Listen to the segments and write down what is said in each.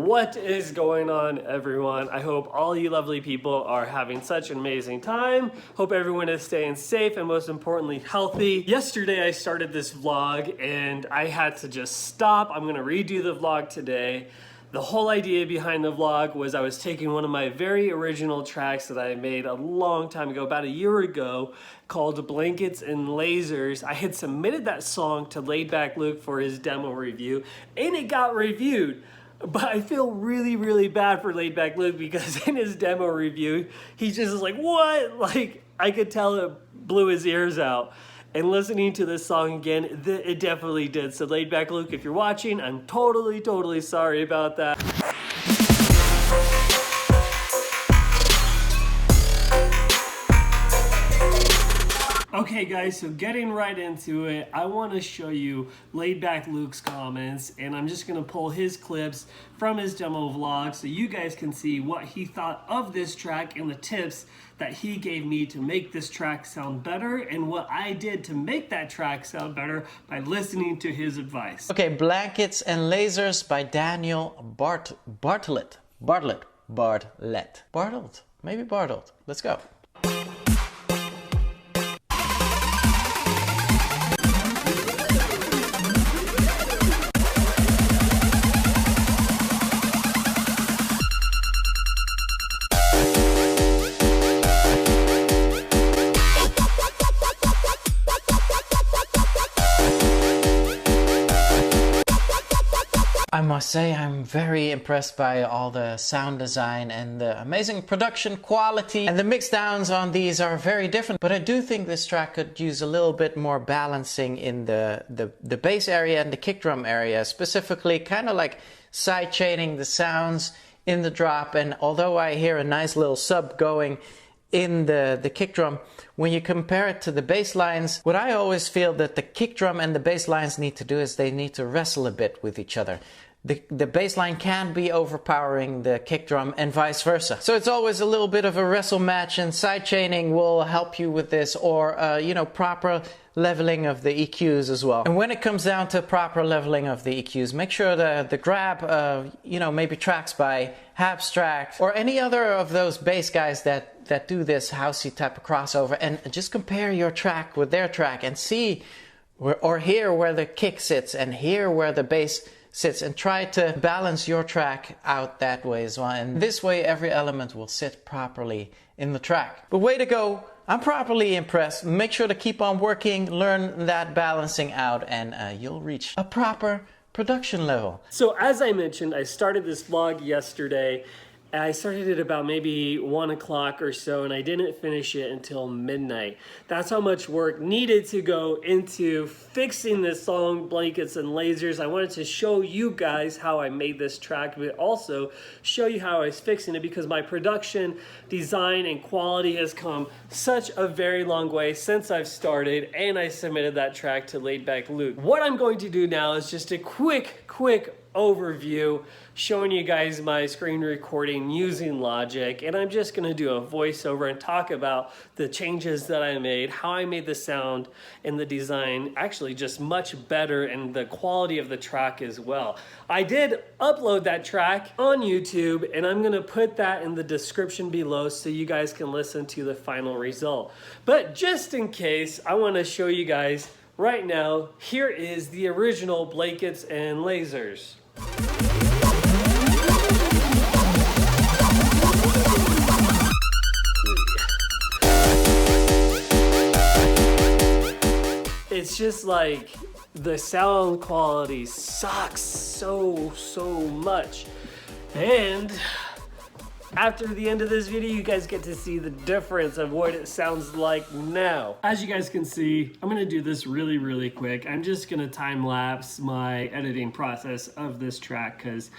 What is going on, everyone? I hope all you lovely people are having such an amazing time. Hope everyone is staying safe and most importantly healthy. Yesterday I started this vlog and I had to just stop. I'm gonna redo the vlog today. The whole idea behind the vlog was I was taking one of my very original tracks that I made a long time ago, about a year ago, called Blankets and Lasers. I had submitted that song to Laidback Luke for his demo review and it got reviewed. But I feel really, really bad for Laidback Luke because in his demo review, he just is like, what? Like, I could tell it blew his ears out. And listening to this song again, it definitely did. So Laidback Luke, if you're watching, I'm totally sorry about that. Okay guys, so getting right into it, I want to show you Laidback Luke's comments, and I'm just going to pull his clips from his demo vlog so you guys can see what he thought of this track and the tips that he gave me to make this track sound better and what I did to make that track sound better by listening to his advice. Okay, Blankets and Lasers by Daniel Bartlett. Maybe Bartlett. Let's go. I must say I'm very impressed by all the sound design and the amazing production quality, and the mix downs on these are very different, but I do think this track could use a little bit more balancing in the bass area and the kick drum area, specifically kind of like side chaining the sounds in the drop. And although I hear a nice little sub going in the kick drum, when you compare it to the bass lines, what I always feel that the kick drum and the bass lines need to do is they need to wrestle a bit with each other. The bass line can be overpowering the kick drum and vice versa. So it's always a little bit of a wrestle match, and side chaining will help you with this, or proper leveling of the EQs as well. And when it comes down to proper leveling of the EQs, make sure the grab, maybe tracks by Abstract or any other of those bass guys that do this housey type of crossover, and just compare your track with their track and see or hear where the kick sits and hear where the bass sits, and try to balance your track out that way as well. And this way every element will sit properly in the track. But way to go. I'm properly impressed. Make sure to keep on working, learn that balancing out, and you'll reach a proper production level. So as I mentioned, I started this vlog yesterday. I started it about maybe 1 o'clock or so, and I didn't finish it until midnight. That's how much work needed to go into fixing this song, Blankets and Lasers. I wanted to show you guys how I made this track, but also show you how I was fixing it, because my production, design, and quality has come such a very long way since I've started, and I submitted that track to Laidback Luke. What I'm going to do now is just a quick overview showing you guys my screen recording using Logic, and I'm just going to do a voiceover and talk about the changes that I made, how I made the sound and the design actually just much better, and the quality of the track as well. I did upload that track on YouTube, and I'm going to put that in the description below so you guys can listen to the final result. But just in case, I want to show you guys right now. Here is the original Blankets and Lasers. It's just like the sound quality sucks so much, and after the end of this video, you guys get to see the difference of what it sounds like now. As you guys can see, I'm gonna do this really quick. I'm just gonna time lapse my editing process of this track because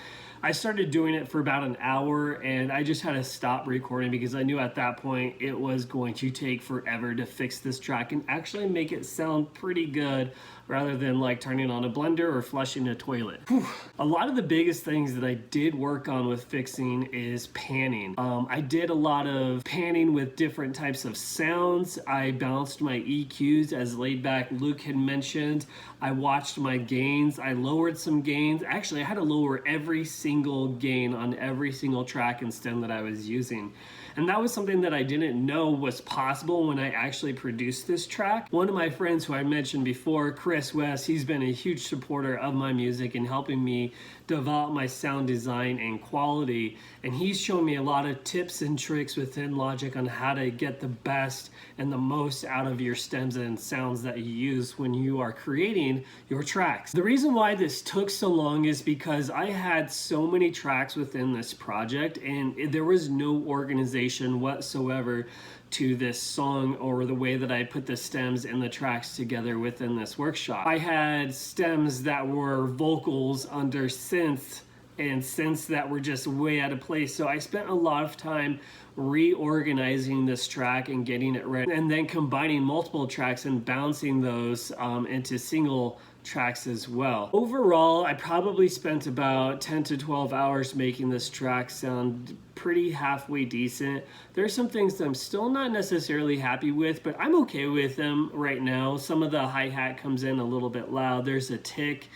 I started doing it for about an hour and I just had to stop recording because I knew at that point it was going to take forever to fix this track and actually make it sound pretty good rather than like turning on a blender or flushing a toilet. Whew. A lot of the biggest things that I did work on with fixing is panning. I did a lot of panning with different types of sounds. I balanced my EQs, as Laidback Luke had mentioned. I watched my gains. I lowered some gains. Actually, I had to lower every single gain on every single track and stem that I was using. And that was something that I didn't know was possible when I actually produced this track. One of my friends who I mentioned before, Chris West, he's been a huge supporter of my music and helping me develop my sound design and quality. And he's shown me a lot of tips and tricks within Logic on how to get the best and the most out of your stems and sounds that you use when you are creating your tracks. The reason why this took so long is because I had so many tracks within this project and there was no organization whatsoever to this song or the way that I put the stems and the tracks together within this workshop. I had stems that were vocals under synths and synths that were just way out of place. So I spent a lot of time reorganizing this track and getting it ready, and then combining multiple tracks and bouncing those into single tracks as well. Overall, I probably spent about 10 to 12 hours making this track sound pretty halfway decent. There's some things that I'm still not necessarily happy with, but I'm okay with them right now. Some of the hi-hat comes in a little bit loud. There's a tick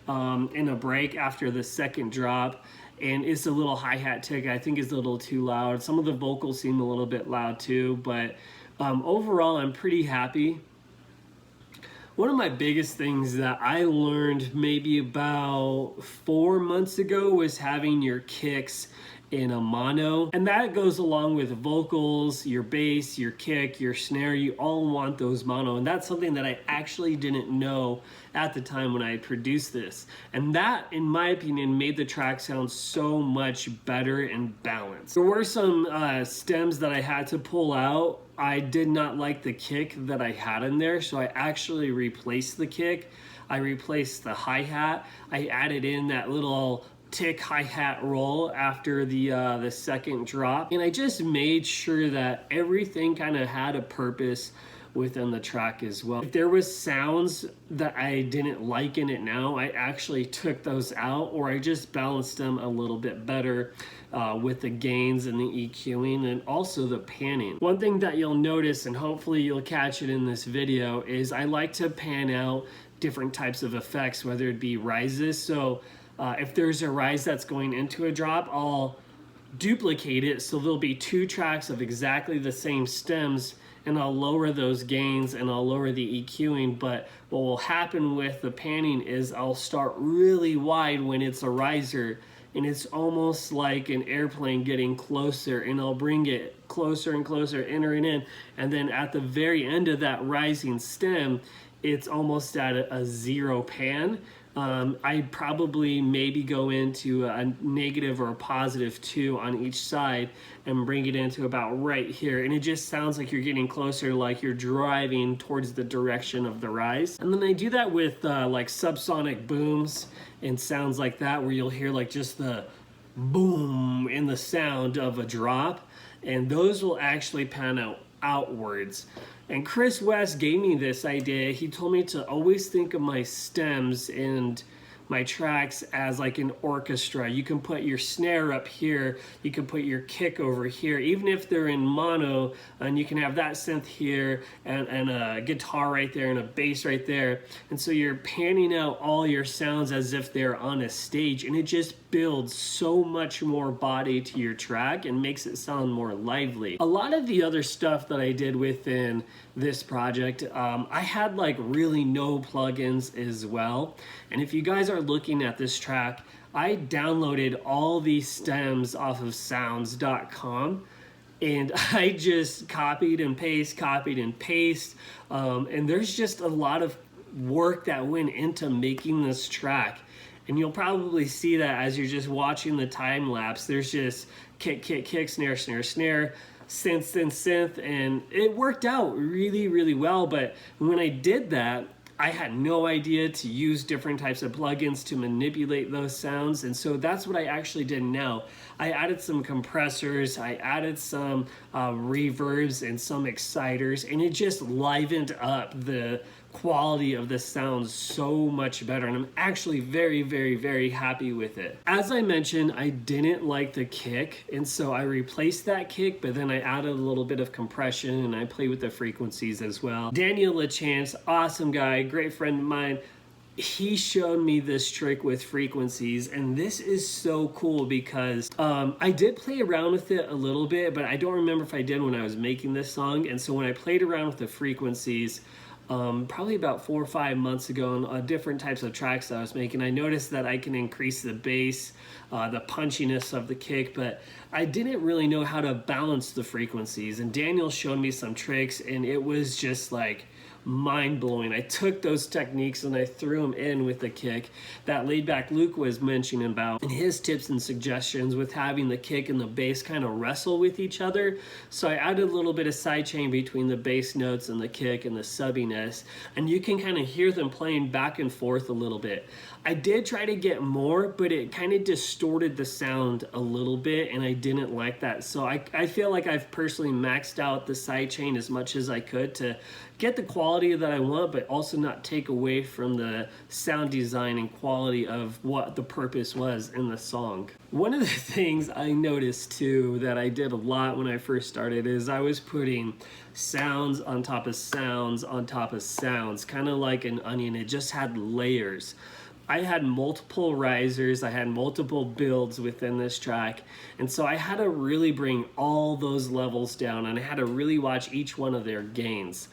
in a break after the second drop, and it's a little hi-hat tick I think is a little too loud. Some of the vocals seem a little bit loud too, but overall I'm pretty happy. One of my biggest things that I learned maybe about 4 months ago was having your kicks in a mono, and that goes along with vocals, your bass, your kick, your snare. You all want those mono, and that's something that I actually didn't know at the time when I produced this, and that in my opinion made the track sound so much better and balanced. There were some stems that I had to pull out. I did not like the kick that I had in there, so I actually replaced the kick. I replaced the hi-hat. I added in that little tick hi-hat roll after the second drop, and I just made sure that everything kind of had a purpose within the track as well. If there was sounds that I didn't like in it now, I actually took those out, or I just balanced them a little bit better with the gains and the EQing and also the panning. One thing that you'll notice, and hopefully you'll catch it in this video, is I like to pan out different types of effects, whether it be rises. So if there's a rise that's going into a drop, I'll duplicate it so there'll be two tracks of exactly the same stems, and I'll lower those gains and I'll lower the EQing. But what will happen with the panning is I'll start really wide when it's a riser, and it's almost like an airplane getting closer, and I'll bring it closer and closer, entering in, and then at the very end of that rising stem, it's almost at a zero pan. I'd probably maybe go into a negative or a positive 2 on each side and bring it into about right here, and it just sounds like you're getting closer, like you're driving towards the direction of the rise. And then I do that with like subsonic booms and sounds like that, where you'll hear like just the boom in the sound of a drop, and those will actually pan out outwards. And Chris West gave me this idea. He told me to always think of my stems and my tracks as like an orchestra. You can put your snare up here, you can put your kick over here, even if they're in mono, and you can have that synth here and a guitar right there and a bass right there. And so you're panning out all your sounds as if they're on a stage, and it just builds so much more body to your track and makes it sound more lively. A lot of the other stuff that I did within this project, I had like really no plugins as well. And if you guys are looking at this track, I downloaded all these stems off of sounds.com, and I just copied and paste, and there's just a lot of work that went into making this track. And you'll probably see that as you're just watching the time lapse. There's just kick, snare, synth, and it worked out really, really well. But when I did that, I had no idea to use different types of plugins to manipulate those sounds, and so that's what I actually did now. I added some compressors, I added some reverbs and some exciters, and it just livened up the quality of the sound so much better, and I'm actually very happy with it. As I mentioned, I didn't like the kick, and so I replaced that kick, but then I added a little bit of compression and I played with the frequencies as well. Daniel LaChance, awesome guy, great friend of mine, he showed me this trick with frequencies, and this is so cool because I did play around with it a little bit, but I don't remember if I did when I was making this song. And so when I played around with the frequencies, probably about 4 or 5 months ago on different types of tracks that I was making, I noticed that I can increase the bass, the punchiness of the kick, but I didn't really know how to balance the frequencies. And Daniel showed me some tricks, and it was just like mind-blowing. I took those techniques and I threw them in with the kick that Laidback Luke was mentioning about and his tips and suggestions with having the kick and the bass kind of wrestle with each other. So I added a little bit of sidechain between the bass notes and the kick and the subbiness, and you can kind of hear them playing back and forth a little bit. I did try to get more, but it kind of distorted the sound a little bit, and I didn't like that. So I feel like I've personally maxed out the sidechain as much as I could to get the quality that I want, but also not take away from the sound design and quality of what the purpose was in the song. One of the things I noticed too that I did a lot when I first started is I was putting sounds on top of sounds on top of sounds, kind of like an onion. It just had layers. I had multiple risers, I had multiple builds within this track, and so I had to really bring all those levels down, and I had to really watch each one of their gains.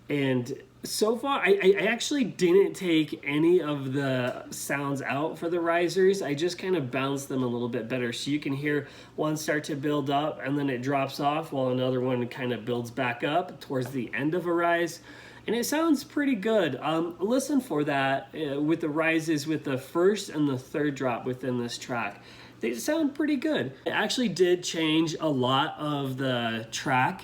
And so far, I actually didn't take any of the sounds out for the risers. I just kind of balanced them a little bit better. So you can hear one start to build up and then it drops off while another one kind of builds back up towards the end of a rise. And it sounds pretty good. Listen for that with the rises with the first and the third drop within this track. They sound pretty good. It actually did change a lot of the track.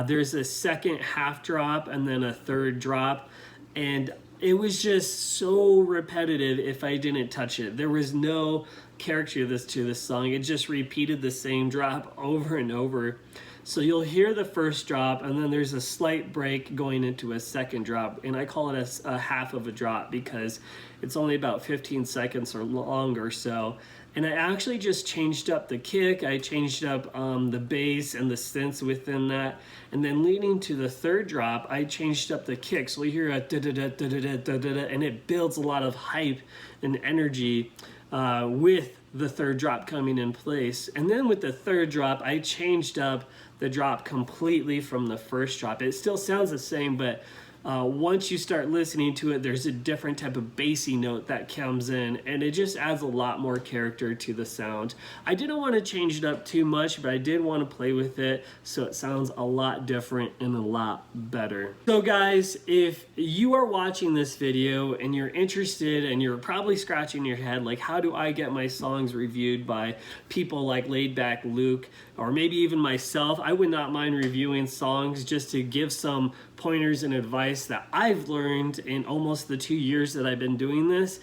There's a second half drop and then a third drop, and it was just so repetitive if I didn't touch it. There was no character to this song. It just repeated the same drop over and over. So you'll hear the first drop, and then there's a slight break going into a second drop, and I call it a half of a drop because it's only about 15 seconds or longer. So, and I actually just changed up the kick, I changed up the bass and the synths within that, and then leading to the third drop, I changed up the kick. So you hear a da-da-da-da-da-da-da-da, and it builds a lot of hype and energy with the third drop coming in place. And then with the third drop, I changed up the drop completely from the first drop. It still sounds the same, but once you start listening to it, there's a different type of bassy note that comes in, and it just adds a lot more character to the sound. I didn't want to change it up too much, but I did want to play with it so it sounds a lot different and a lot better. So guys, if you are watching this video and you're interested and you're probably scratching your head like, how do I get my songs reviewed by people like Laidback Luke or maybe even myself? I would not mind reviewing songs just to give some pointers and advice that I've learned in almost the 2 years that I've been doing this.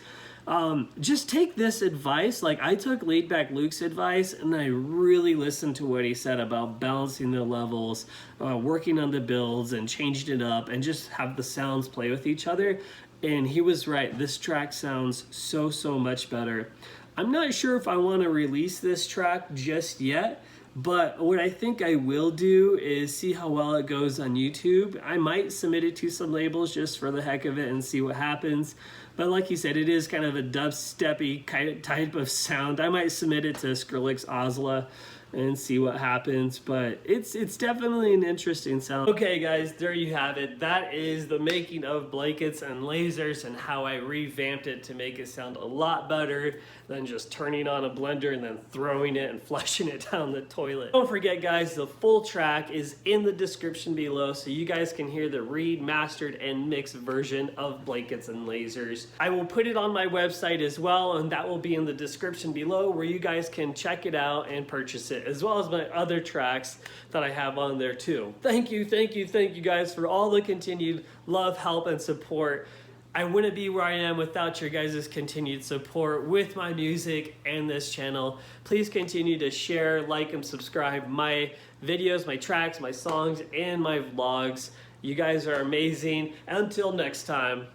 Just take this advice. Like, I took Laidback Luke's advice and I really listened to what he said about balancing the levels, working on the builds and changed it up and just have the sounds play with each other. And he was right. This track sounds so much better. I'm not sure if I want to release this track just yet, but what I think I will do is see how well it goes on YouTube. I might submit it to some labels just for the heck of it and see what happens. But like you said, it is kind of a dubsteppy type of sound. I might submit it to Skrillex Ozla and see what happens, but it's definitely an interesting sound. Okay guys, there you have it. That is the making of Blankets and Lasers and how I revamped it to make it sound a lot better than just turning on a blender and then throwing it and flushing it down the toilet. Don't forget guys, the full track is in the description below so you guys can hear the remastered and mixed version of Blankets and Lasers. I will put it on my website as well, and that will be in the description below where you guys can check it out and purchase it, as well as my other tracks that I have on there too. Thank you guys for all the continued love, help, and support. I wouldn't be where I am without your guys' continued support with my music and this channel. Please continue to share, like, and subscribe my videos, my tracks, my songs, and my vlogs. You guys are amazing. Until next time.